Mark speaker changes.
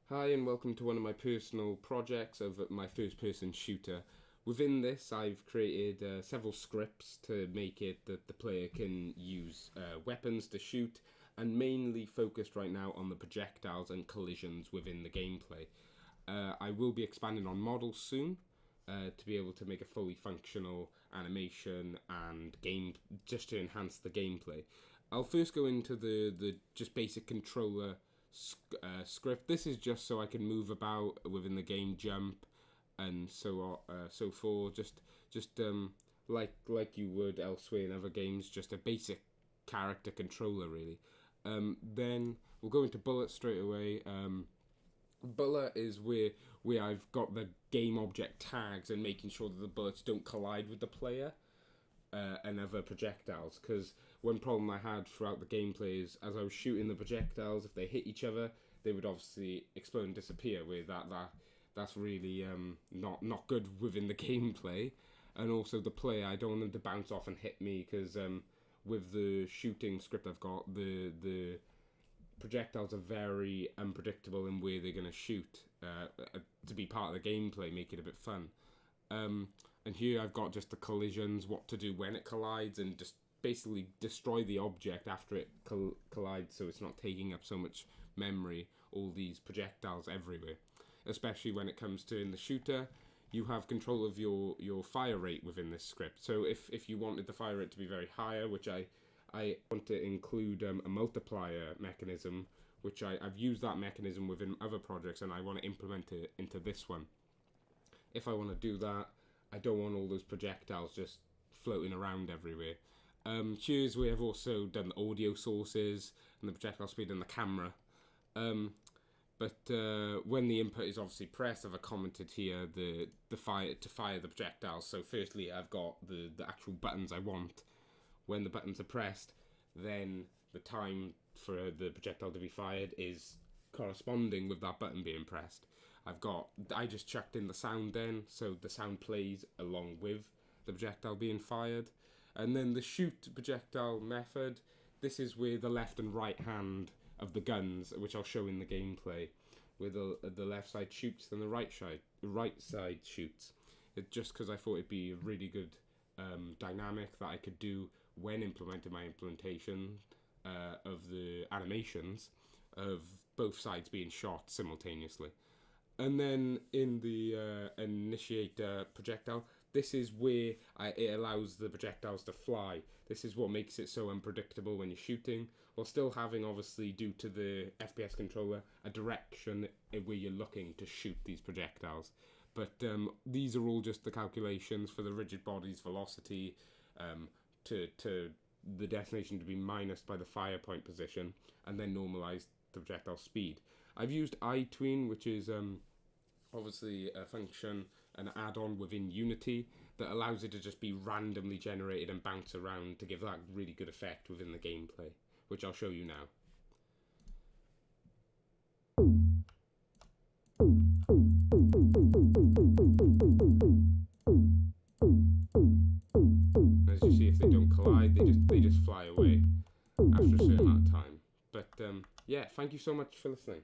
Speaker 1: Hi and welcome to one of my personal projects of my first person shooter. Within this I've created several scripts to make it that the player can use weapons to shoot, and mainly focused right now on the projectiles and collisions within the gameplay. I will be expanding on models soon to be able to make a fully functional animation and game just to enhance the gameplay. I'll first go into the just basic controller script. This is just so I can move about within the game, jump, and so forth. Just like you would elsewhere in other games, just a basic character controller really. Then we'll go into bullet straight away. Bullet is where I've got the game object tags and making sure that the bullets don't collide with the player and other projectiles, because one problem I had throughout the gameplay is as I was shooting the projectiles, if they hit each other they would obviously explode and disappear. With that's really not good within the gameplay. And also the player, I don't want them to bounce off and hit me, because with the shooting script I've got, the projectiles are very unpredictable in where they're going to shoot to be part of the gameplay, make it a bit fun. And here I've got just the collisions, what to do when it collides, and just basically destroy the object after it collides, so it's not taking up so much memory, all these projectiles everywhere. Especially when it comes to in the shooter, you have control of your fire rate within this script. So if you wanted the fire rate to be very higher, which I want to include a multiplier mechanism, which I've used that mechanism within other projects, and I want to implement it into this one. If I want to do that, I don't want all those projectiles just floating around everywhere. Here's where I've also done the audio sources and the projectile speed and the camera. But when the input is obviously pressed, I've commented here the fire to fire the projectiles. So firstly, I've got the actual buttons I want. When the buttons are pressed, then the time for the projectile to be fired is corresponding with that button being pressed. I just chucked in the sound then, so the sound plays along with the projectile being fired. And then the shoot projectile method, this is where the left and right hand of the guns, which I'll show in the gameplay, where the left side shoots and the right side shoots. It just because I thought it'd be a really good dynamic that I could do when implementing my implementation of the animations of both sides being shot simultaneously. And then in the initiate projectile, this is where it allows the projectiles to fly. This is what makes it so unpredictable when you're shooting, while still having, obviously, due to the FPS controller, a direction where you're looking to shoot these projectiles. But these are all just the calculations for the rigid body's velocity to the destination to be minused by the fire point position, and then normalized the projectile speed. I've used iTween, which is obviously a function, an add-on within Unity that allows it to just be randomly generated and bounce around to give that really good effect within the gameplay, which I'll show you now. As you see, if they don't collide, they just fly away after a certain amount of time. But yeah, thank you so much for listening.